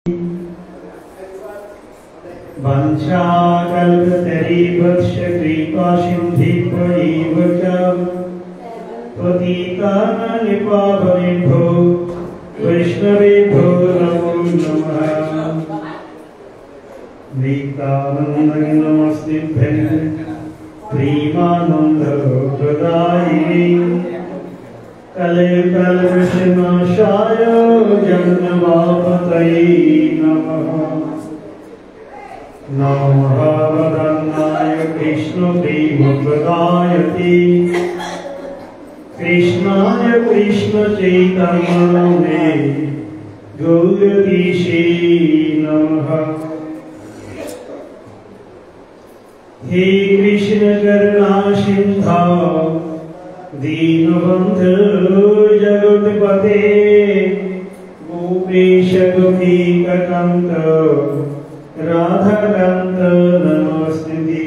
वंशाकल्पतरुभ्यश्च कृपासिन्धुभ्यैव च पतितानां पावनेभ्यो वैष्णवेभ्यो नमो नमः। नित्यानन्दं प्रेमानन्दप्रदायिने कलयुगकल्पनाशाय जगन्नाथपतये नमः। नमः वदन्नाय कृष्णप्रेमप्रदायते कृष्णाय कृष्णचैतन्याय गौरतीशे नमः। हे कृष्ण करुणा सिन्धो दीनबन्धो जगत्पते गोपेश गोपिकान्त राधाकान्त नमोस्तुते।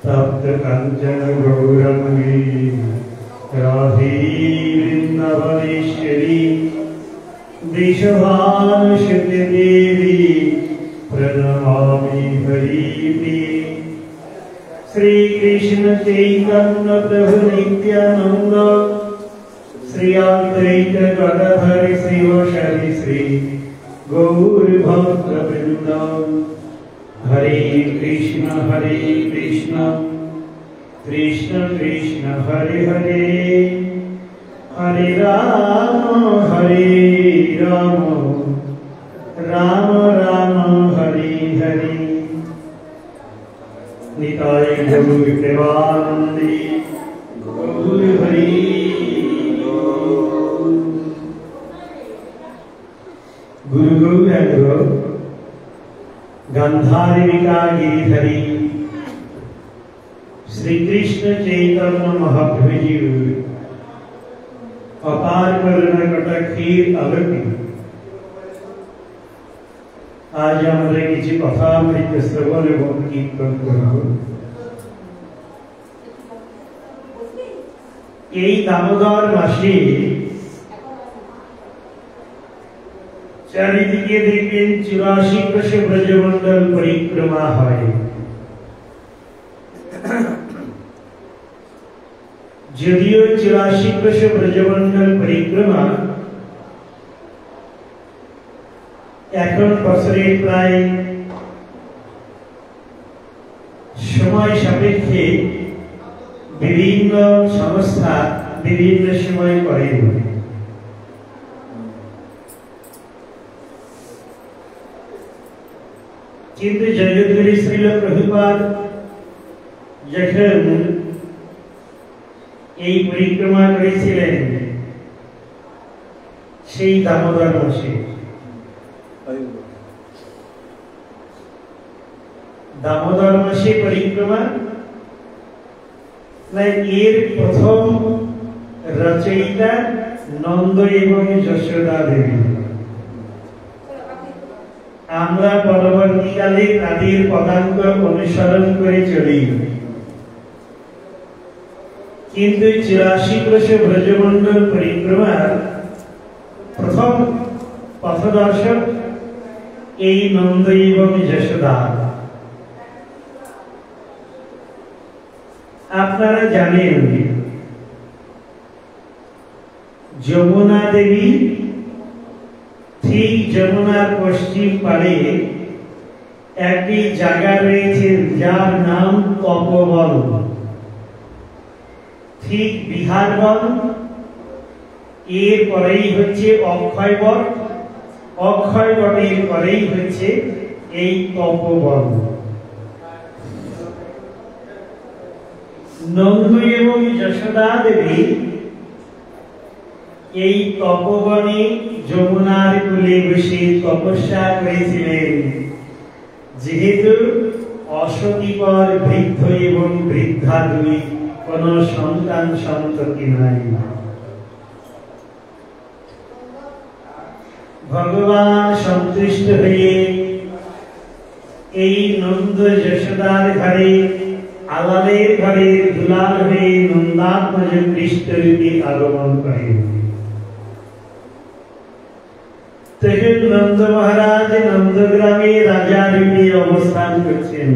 तप्त काञ्चन गौरङ्गी राधे वृन्दावनेश्वरी वृषभानुसुते देवी प्रणमामि हरिप्रिये। श्री कृष्ण चैतन्य प्रभु नित्यानंद श्री अद्वैत गदाधर श्रीवासादि श्री गौर भक्तवृंद। हरे कृष्ण कृष्ण कृष्ण हरे हरे हरे राम राम राम हरे हरे। निताय गौर प्रेमानंदी गौर हरि। गुरु गौरांग गंधारिका गिरिधरी श्री कृष्ण चैतन्य महाप्रभु जी अपार करुणा कटाक्षेर आलोके आज আমরা কিছু কথা মৃত্যু শ্রবণ এবং কীর্তন করব। এই দামোদর মাসে চারিদিকে দেখবেন 84 কোশ ব্রজমণ্ডল পরিক্রমা হয়। যদিও 84 কোশ ব্রজমণ্ডল পরিক্রমা এখন বছরে প্রায় সময় সাপেক্ষে বিভিন্ন সংস্থা বিভিন্ন সময় করে। কিন্তু জগদ্গুরু শ্রীল প্রভুপাদ যখন এই পরিক্রমা করেছিলেন সেই দামোদর মাসে, দামোদর মাসে পরিক্রমা এর প্রথম রচয়িতা নন্দ এবং যশোদা দেবী। আমরা পরবর্তীকালে তাদের পদাঙ্ক অনুসরণ করে চলি। কিন্তু 84 কোশ ব্রজমণ্ডল পরিক্রমার প্রথম পথদর্শক এই নন্দ এবং যশোদা। আপনারা জানেন যমুনা দেবী ঠিক যমুনার পশ্চিম পারে একটি জায়গা রয়েছে যার নাম তপবন। ঠিক বিহার বন, এর পরেই হচ্ছে অক্ষয় বন, অক্ষয় বনের পরেই হচ্ছে এই তপবন। নন্দ এবং যশোদা দেবী এই তপবনে যমুনার কূলে বসে তপস্যা করেছিলেন। যেহেতু অসতিপর বৃদ্ধ এবং বৃদ্ধা দুই কোন সন্তান সন্ততি নাই, ভগবান সন্তুষ্ট হয়ে এই নন্দ যশোদার ঘরে আলালের ঘরে দুলাল হয়ে নন্দাত্মজ কৃষ্ণ রূপে আগমন করেন। তখন নন্দ মহারাজ নন্দগ্রামে রাজা রূপে অবস্থান করছেন।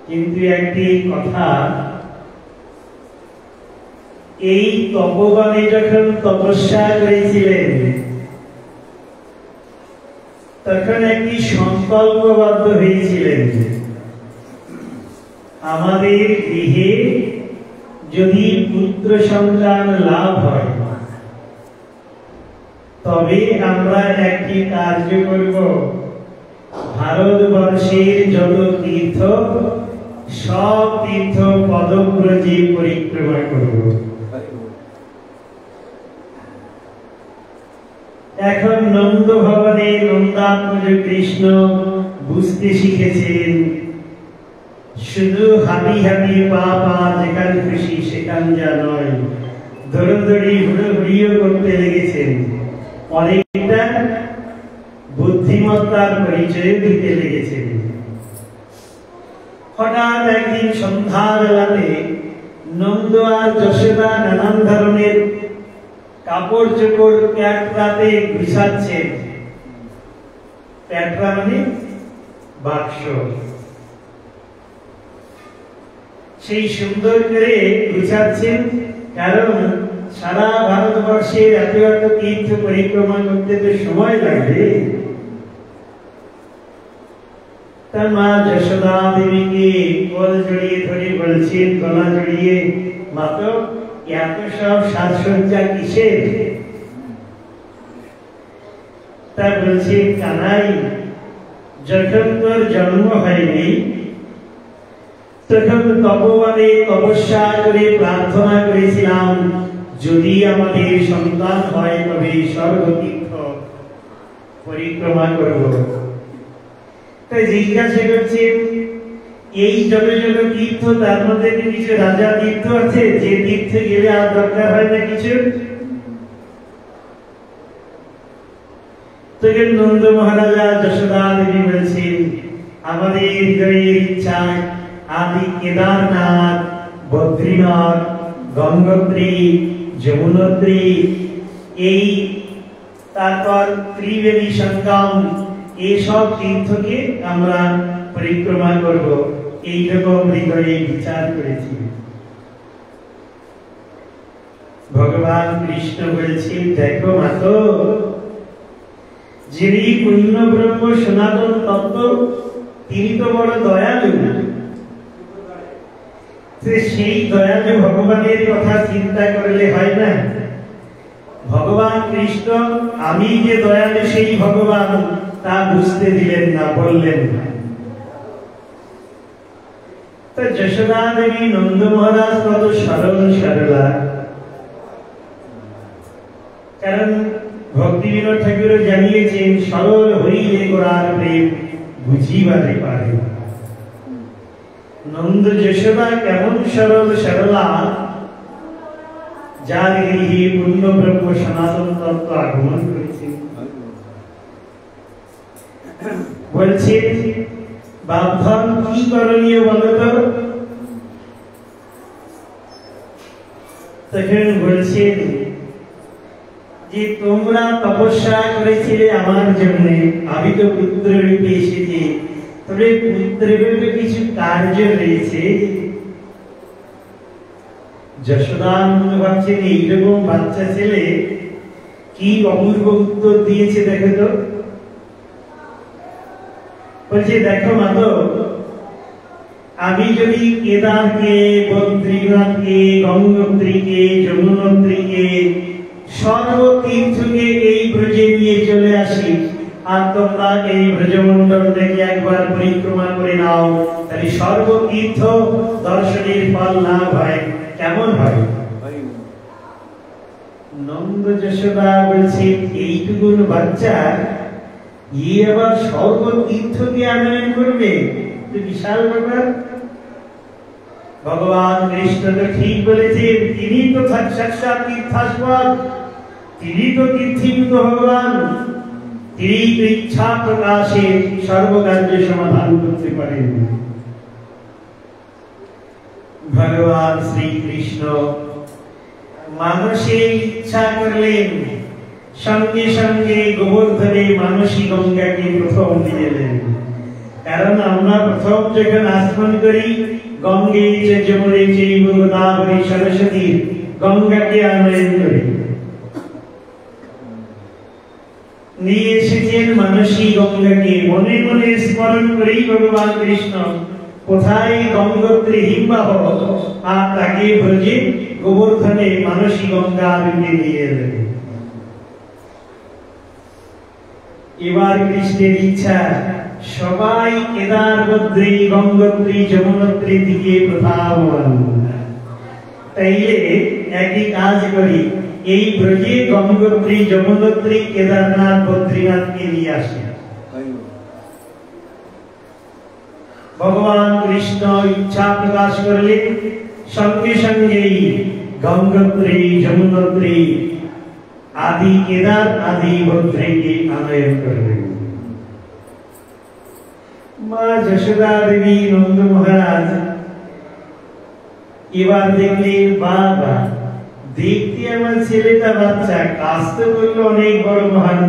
কিন্তু একটি কথা, এই তপবনে যখন তপস্যা করেছিলেন তখন একটি সংকল্পবদ্ধ হয়েছিলেন, আমাদের গৃহে যদি পুত্র সন্তান লাভ হয় তবে আমরা একটি কার্য করব, ভারতবর্ষের যত তীর্থ সব তীর্থ পদব্রজে পরিক্রমা করব। এখন নন্দ ভবনে নন্দাত্মজ কৃষ্ণ বুঝতে শিখেছেন, শুধু হাঁটি হাঁটি পা পা যেখান খুশি সেখান যা নয়, দৌড়দৌড়ি হুড়োহুড়িও করতে লেগেছেন, অনেকটা বুদ্ধিমত্তার পরিচয় দিতে লেগেছেন। হঠাৎ একদিন সন্ধ্যা বেলাতে নন্দ আর যশোদা নানান ধরনের কাপড় চোপড় প্যাটরাতে গুছাচ্ছেন। প্যাটরা মানে বাক্স, সেই সুন্দর করে গুছাচ্ছেন, কারণ সারা ভারতবর্ষের এত এত তীর্থ পরিক্রমা করতে তো সময় লাগবে। তার মা যশোদা দেবীকে কোল জড়িয়ে ধরে বলছেন, গলা জড়িয়ে, মা তো এত সব সাজসজ্জা কিসের? তা বলছে, কানাই, যখন তোর জন্ম হয়নি তখন তপবনে তপস্যা করে প্রার্থনা করেছিলাম, যদি আমাদের সন্তান হয় তবে সর্বতীর্থ পরিক্রমা করব। তাই জিজ্ঞাসা করছে, এই যত যত তীর্থ তার মধ্যে কিছু রাজা তীর্থ আছে যে তীর্থে গেলে আর দরকার হয় না কিছু? তখন নন্দ মহারাজা যশোদা দেবী বলছেন, আমাদের হৃদয়ের ইচ্ছা আদি কেদারনাথ, বদ্রীনাথ, গঙ্গোত্রী, যমুনোত্রী, এই তারপর ত্রিবেণী সঙ্গম, এইসব তীর্থকে আমরা পরিক্রমা করব, এইরকম হৃদয়ে বিচার করেছি। ভগবান কৃষ্ণ বলছেন, দেখো মাতো, যিনি পূর্ণ ব্রহ্ম সনাতন তত্ত্ব তিনি তো বড় দয়ালু। সেই দয়ালু ভগবানের কথা চিন্তা করলে হয় না? ভগবান কৃষ্ণ আমি যে দয়ালু সেই ভগবান তা বুঝতে দিলেন না, বললেন না। তো যশোদা দেবী নন্দ মহারাজ কত সরল সরলা, কারণ ভক্তি বিনোদ ঠাকুর জানিয়েছেন, সরল হইলে গোড়ার প্রেম বুঝিবাতে পারে। নন্দ যশোদা কেমন সরল সরলা, যার গৃহে পূর্ণ ব্রহ্ম সনাতন তত্ত্ব আগমন করেছে। বলছে, বাপধন কি করণীয় বলতো? তখন বলছেন যে তোমরা তপস্যা করেছিলে আমার জন্য, আমি তো পুত্র রূপে এসেছি, তবে পুত্রের কিছু কার্য রয়েছে। যশোদানন্দ ভাবছেন, এইরকম বাচ্চা ছেলে কি অপূর্ব উত্তর দিয়েছে দেখো তো। বলছে, দেখো মাতো, আমি যদি কেদারকে, বদ্রীনাথকে, গঙ্গোত্রীকে, যমুনোত্রীকে, সর্বতীর্থকে এই ব্রজে নিয়ে চলে আসি, আর তোমরা এই ব্রজমণ্ডল থেকে একবার পরিক্রমা করে নাও, তাহলে সর্বতীর্থ দর্শনের ফল লাভ হয়, কেমন হয়? নন্দ যশোদা বলছে, এইটুকুন বাচ্চা আবার সর্বতীর্থকে আনয়ন করবে, বিশাল ব্যাপার। ভগবান কৃষ্ণ তো ঠিক বলেছেন, তিনি তো সাক্ষাৎ তীর্থাস্পদ, তিনি তো তীর্থীভূত ভগবান, তিনি তো ইচ্ছা প্রকাশে সর্বকার্য সমাধান করতে পারেন। ভগবান শ্রীকৃষ্ণ মানুষের ইচ্ছা করলেন, সঙ্গে সঙ্গে গোবর্ধনে মানসী গঙ্গাকে প্রথম দিয়ে দেন। কারণ আমরা প্রথম যখন আস্মন করি গঙ্গে যমুনে চৈব গোদাবরী সরস্বতী গঙ্গাকে আনয়ন করি। নিয়ে এসেছেন মানসী গঙ্গাকে, মনে মনে স্মরণ করেই ভগবান কৃষ্ণ কোথায় গঙ্গোত্রী হিমবাহ আর তাকে ভোজে গোবর্ধনে মানসী গঙ্গা রূপে নিয়ে এলেন। এবার কৃষ্ণের ইচ্ছা সবাই কেদার বদ্রী গঙ্গোত্রী যমুনোত্রীর দিকে প্রধান। তাইলে একই কাজ করি, এই ব্রজে গঙ্গোত্রী যমুনোত্রী কেদারনাথ বদ্রীনাথকে নিয়ে আসে। ভগবান কৃষ্ণ ইচ্ছা প্রকাশ করলেন, সঙ্গে সঙ্গেই গঙ্গোত্রী যমুনোত্রী আদি কেদার আদি বদ্রীকে আনয়ন করলেন। মা যশোদা দেবী নন্দ মহারাজ এবার দেখলেন বাবা দেখতে আমার ছেলেটা বাচ্চা, কাজ তো করলো অনেক বড় মহান।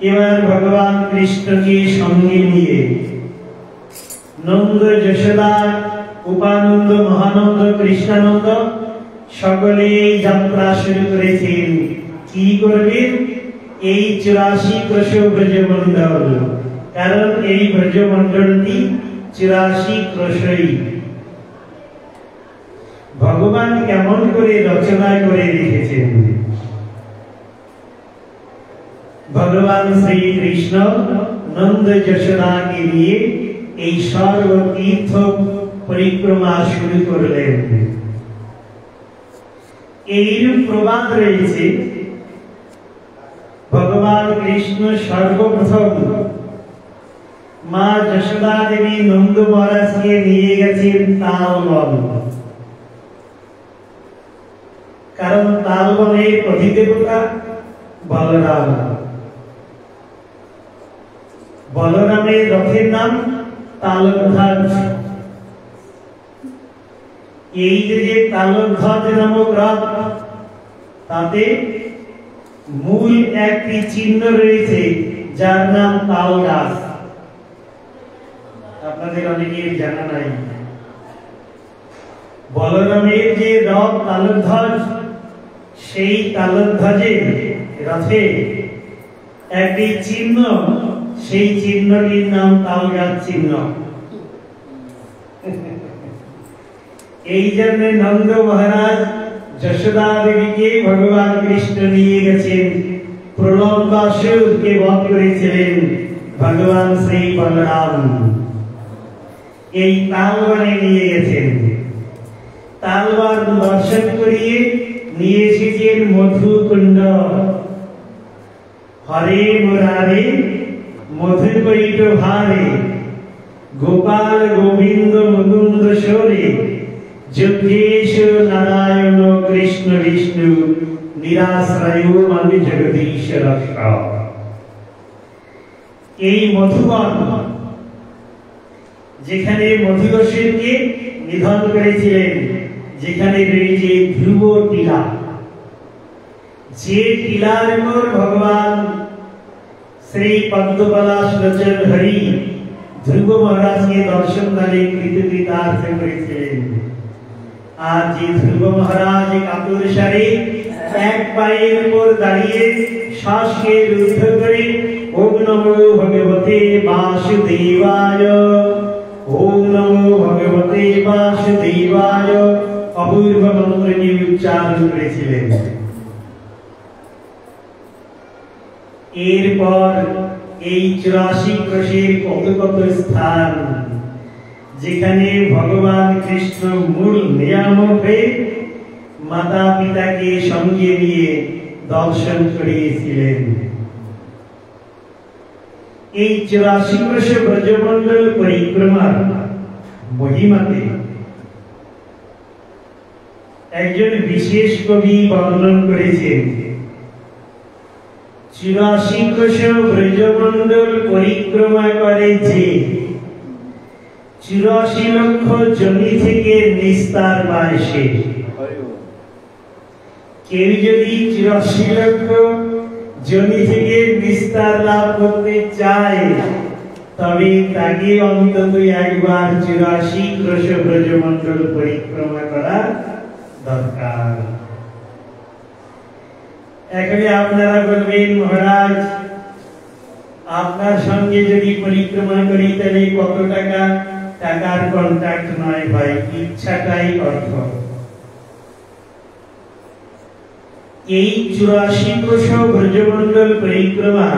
এবার ভগবান কৃষ্ণকে সঙ্গে নিয়ে নন্দ যশোদা উপানন্দ মহানন্দ কৃষ্ণানন্দ সকলেই যাত্রা শুরু করেছেন। কি করবেন? এই 84 ক্রোশ ব্রজমণ্ডল, কারণ এই ব্রজমণ্ডলটি 84 ক্রোশই। ভগবান কেমন করে রচনা করে রেখেছেন। ভগবান শ্রীকৃষ্ণ নন্দ যশোদাকে নিয়ে এই সর্বতীর্থ পরিক্রমা শুরু করলেন। এইরূপ প্রবাদ রয়েছে, ভগবান কৃষ্ণ সর্বপ্রথম মা যশোদা দেবী নন্দ মহারাজকে নিয়ে গেছেন তালবন। কারণ তালবনের অধিদেবতা বলরাম। বলরামের রথের নাম তালধ্বজ। এই যে তালধ্বজ নামক রথ, তাতে মূল একটি চিহ্ন রয়েছে যার নাম তাল গাছ। আপনাদের অনেকের জানা নাই। বলরামের যে রথ তালধ্বজ, সেই তালধ্বজের রথে একটি চিহ্ন, সেই চিহ্নটির নাম তাল গাছ চিহ্ন। এই জন্য নন্দ মহারাজ যশোদা দেবীকে ভগবান কৃষ্ণ নিয়ে গেছেন। প্রলম্বাসুরকে বধ করেছিলেন ভগবান শ্রী বলরাম। এই তালবনে নিয়ে গেছেন। তালবন দর্শন করিয়ে নিয়ে এসেছেন মধুকুণ্ড। হরে মুরারে মধুর কৈট ভারে, গোপাল গোবিন্দ মুকুন্দ সরে, যোগেশ নারায়ণ কৃষ্ণ বিষ্ণু, নিরাশ্রয় আমি জগদীশ রক্ষা। এই মধুবন, যেখানে মধুকসূরকে নিধন করেছিলেন, যেখানে রয়েছে ধ্রুব টিলা, যে টিলার উপর ভগবান শ্রী পদ্মপলাশ লোচন হরি ধ্রুব মহারাজকে দর্শন দানে কৃতকৃতার্থ করেছিলেন। আর যে ধ্রুব মহারাজ কাতুর সারে এক পায়ের উপর দাঁড়িয়ে শ্বাসকে রুদ্ধ করে ওম নমো ভগবতে বাসুদেবায়, ওম নমো ভগবতে বাসুদেবায় অপূর্ব মন্ত্রটি উচ্চারণ করেছিলেন। এরপর এই 84 ক্রোশের কত কত স্থান, যেখানে ভগবান কৃষ্ণ মূল নিয়ামক হয়ে মাতা পিতাকে সঙ্গে নিয়ে দর্শন করিয়েছিলেন। এই 84 ক্রোশ ব্রজমণ্ডল পরিক্রমার মহিমাতে একজন বিশেষ কবি বর্ণন করেছেন। 84 ক্রোশ ব্রজমণ্ডল পরিক্রমা করে যে 84 লক্ষ জমি থেকে নিস্তার পায় সে। কেউ যদি 84 লক্ষ যোনি থেকে বিস্তার লাভ করতে চায় তবে তাকে অন্তত একবার 84 ক্রোশ ব্রজমণ্ডল পরিক্রমা করা দরকার। এখন আপনারা বলবেন, মহারাজ আপনার সঙ্গে যদি পরিক্রমা করি তাহলে কত টাকা? টাকার কন্ট্রাক্ট নয় ভাই, ইচ্ছাটাই অর্থ। এই 84 ক্রোশ ব্রজমণ্ডল পরিক্রমা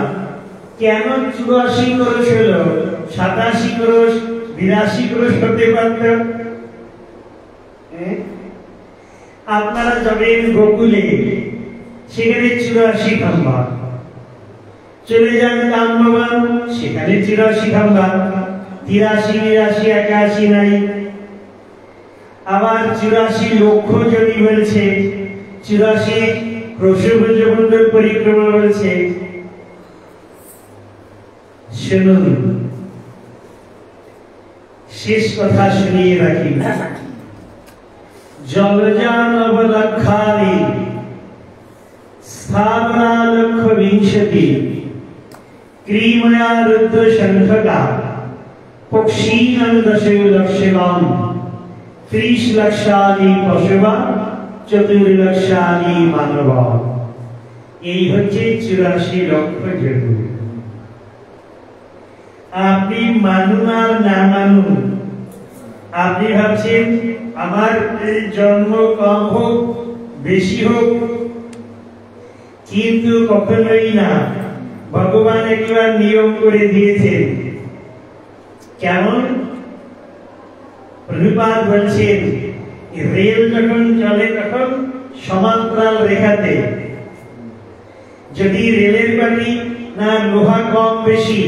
কেন 84 ক্রোশ হলো? 87 ক্রোশ 82 ক্রোশ হতে পারত। আপনারা যাবেন গোকুলে, সেখানে 84 খাম্বা। চলে যান কামভবন, সেখানে 84 খাম্বা। 83, 82, 81 নাই। আবার 84 লক্ষ যদি বলছে, 84 ক্রোশ ব্রজমণ্ডল পরিক্রমা বলছে। শুনুন, শেষ কথা শুনিয়ে রাখি। জলযান অবলক্ষানি স্থাবরা লক্ষ বিংশতি ক্রিময়া রুদ্র শঙ্খকা পক্ষীনাং দশলক্ষাম 30 লক্ষানি পশুবা 4 লক্ষানি মানবা। এই হচ্ছে 84 লক্ষ যোনি। আপনি মানুন আর না মানুন, আপনি ভাবছেন আমার জন্ম কম হোক বেশি হোক, কিন্তু কখনোই না। ভগবান একবার নিয়ম করে দিয়েছেন। কেমন? প্রভুপাদ বলছেন, রেল যখন চলে তখন সমান্তরাল রেখাতে, যদি রেলের পাটি না লোহা কম বেশি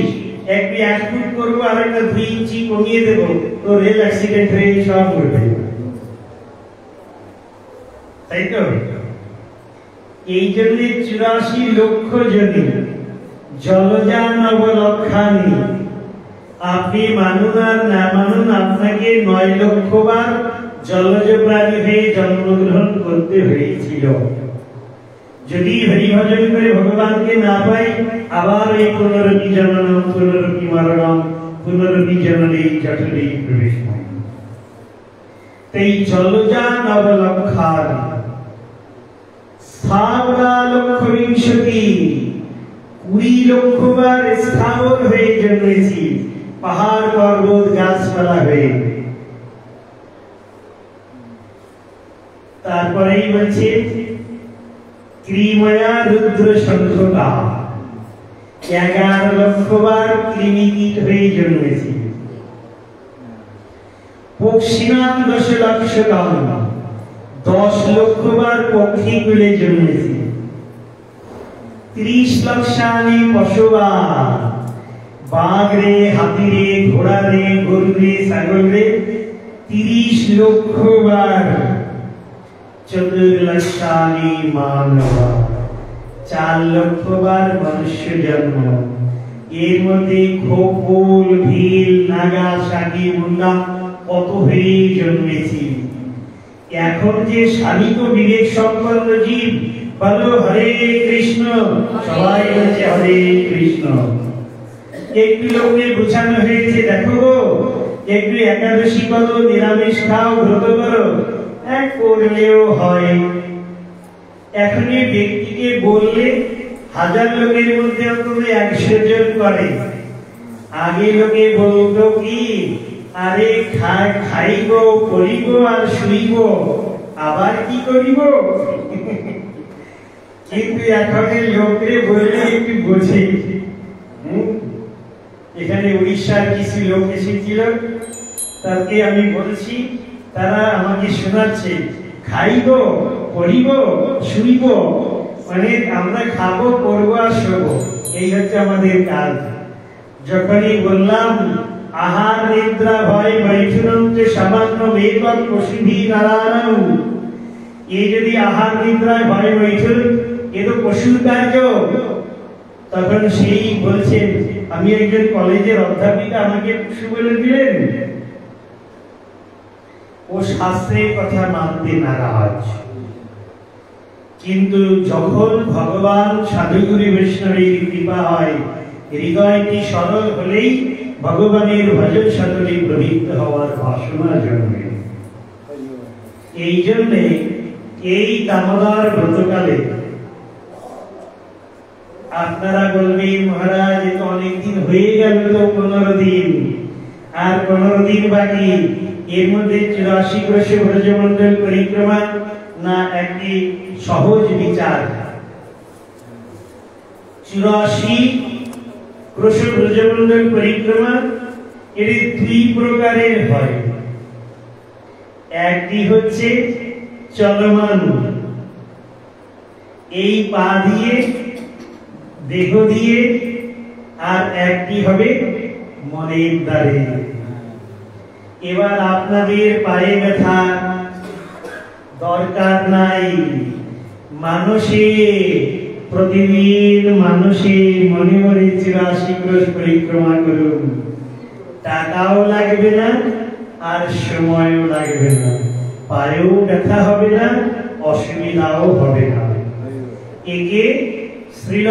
একটি 1 ফুট করবো আর একটা 2 ইঞ্চি কমিয়ে দেব, তো রেল অ্যাক্সিডেন্ট হয়ে সব উঠবে, তাই তো? এই জন্য 84 লক্ষ যোনি জলযান অবলক্ষানি। আপনি মানুন আর না মানুন, আপনাকে 9 লক্ষ বার জলজ প্রাণী হয়ে জন্মগ্রহণ করতে হয়েছিল। যদি হরিভজন করে ভগবানকে না পাই, আবার এই পুনরপি জননম পুনরপি মরণম পুনরপি জননে জঠরে প্রবেশ হয়। তাই জলযান অবলক্ষানি স্থাবরা লক্ষ বিংশতি 20 লক্ষ বার স্থাবর হয়ে জন্মেছি, পাহাড় পর্বত গাছপালা হয়ে। তারপরেই বলছে ক্রিময়া রুদ্র শঙ্খকা 11 লক্ষ বার কৃমিকীট হয়ে জন্মেছি। পক্ষীনাং 10 লক্ষাম 10 লক্ষ বার পক্ষী কুলে জন্মেছি। 30 লক্ষানি পশুবা, বাঘ রে, হাতি রে, ঘোড়া রে, গরু রে, ছাগল রে 30 লক্ষ বার। 4 লক্ষানি মানবা, 4 লক্ষ বার মনুষ্য জন্ম। এর মধ্যে খোপল, ভিল, নাগা, সাকি, মুন্ডা কত হয়ে জন্মেছি। এখন যে শালিত বিবেক সম্পন্ন জীব, বলো হরে কৃষ্ণ, সবাই বলছে হরে কৃষ্ণ। একটু লোককে বোঝানো হয়েছে, দেখো একটু একাদশী করো, নিরামিষ খাও, ব্রত করো, করলেও হয়। এখন এই ব্যক্তিকে বললে 1000 লোকের মধ্যে অন্তত 100 জন করে। আগে লোকে বলতো কি, আরে খাইব, করিব আর শুইব, আবার কি করিব। কিন্তু এখনের লোকরে বললে একটু বোঝে। এখানে উড়িষ্যার কিছু লোক এসেছিল, তাকে আমি বলছি, তারা আমাকে শোনাচ্ছে খাইব, পড়িব, শুইব, মানে আমরা খাবো, পড়বো আর শোবো, এই হচ্ছে আমাদের কাজ। যখনই বললাম আহার নিদ্রা ভয় বৈঠুনন্তে সামান্য বেগম পশুভি নারায়ণ, এই যদি আহার নিদ্রায় ভয় বৈঠুন, এ তো পশুর কার্য। তখন সেই বলছেন, আমি একজন কলেজের অধ্যাপিকা, আমাকে পশু বলে দিলেন। ও শাস্ত্রের কথা মানতে নারাজ। কিন্তু যখন ভগবান সাধুগুরু বৈষ্ণবের কৃপা হয়, হৃদয়টি সরল হলেই ভগবানের ভজন সাধনে প্রবৃত্ত হওয়ার বাসনা জন্মে। এই জন্যে এই দামোদর ব্রতকালে আপনারা বলবেন, মহারাজ এ তো অনেকদিন হয়ে গেল, তো 15 দিন, আর 15 দিন বাকি, এর মধ্যে 84 ক্রোশ ব্রজমণ্ডল পরিক্রমা না একটি সহজ বিচার? 84 ক্রোশ ব্রজমণ্ডল পরিক্রমা এর দুই প্রকারের হয়। একটি হচ্ছে চলমান, এই পা দিয়ে দেহ দিয়ে, আর একটি হবে মনের দ্বারে। এবার আপনাদের পায়ে ব্যথা দরকার নাই, মানুষে প্রতিদিন মানুষে মনে মনে 84 ক্রোশ পরিক্রমা করুন, টাকাও লাগবে না আর সময়ও লাগবে না, পায়েও ব্যথা হবে না, অসুবিধাও হবে না। একে শ্রীল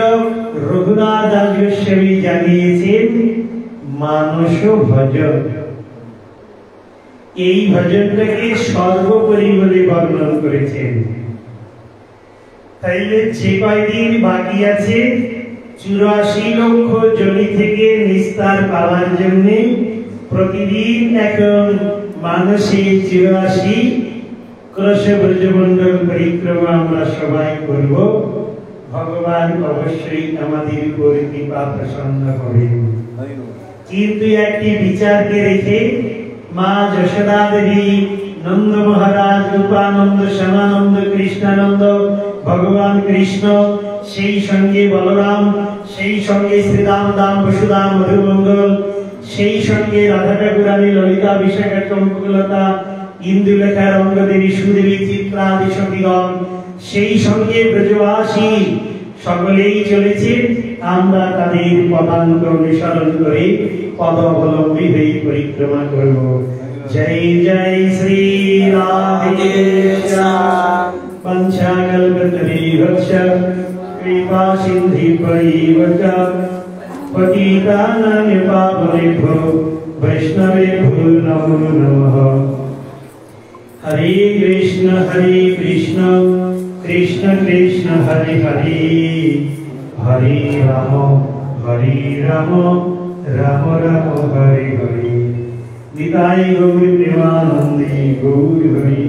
রঘুনাথ দাস গোস্বামী জানিয়েছেন মানস ভজন। এই ভজনটাকে সর্বোপরি বলে বর্ণন করেছেন। তাইলে যে কয়দিন বাকি আছে 84 লক্ষ জমি থেকে নিস্তার পাওয়ার জন্য প্রতিদিন এখন মানুষে 84 ক্রোশ ব্রজমণ্ডল পরিক্রমা আমরা সবাই করব। ভগবান অবশ্যই আমাদের উপর কৃপা প্রসন্ন হবেন। কিন্তু একটি বিচারকে রেখে মা যশোদা দেবী, নন্দ মহারাজ, রূপানন্দ, শ্যামানন্দ, কৃষ্ণানন্দ, ভগবান কৃষ্ণ, সেই সঙ্গে বলরাম, সেই সঙ্গে শ্রীরাম, দাম, বসুদাম, মধুমঙ্গল, সেই সঙ্গে রাধা ঠাকুরানী, ললিতা, বিশাখা, চম্পকলতা, ইন্দুলেখা, রঙ্গদেবী, সুদেবী, চিত্রাদি সখীগণ, সেই সঙ্গে ব্রজবাসী সকলেই চলেছে। আমরা তাদের পদাঙ্ক অনুসরণ করে পদ অবলম্বী হয়ে পরিক্রমা করব। জয় জয় শ্রী রাধে শ্যাম। পঞ্চাকল্পতরুভ্যশ্চ কৃপা সিন্ধুভ্যৈব চ পতিতানাং পাবনেভ্যো বৈষ্ণবেভ্যো নমো নমঃ। হরে কৃষ্ণ কৃষ্ণ কৃষ্ণ হরে হরে, হরে রাম রাম রাম হরে হরে। নিতাই গৌর প্রেমানন্দে গৌর হরি।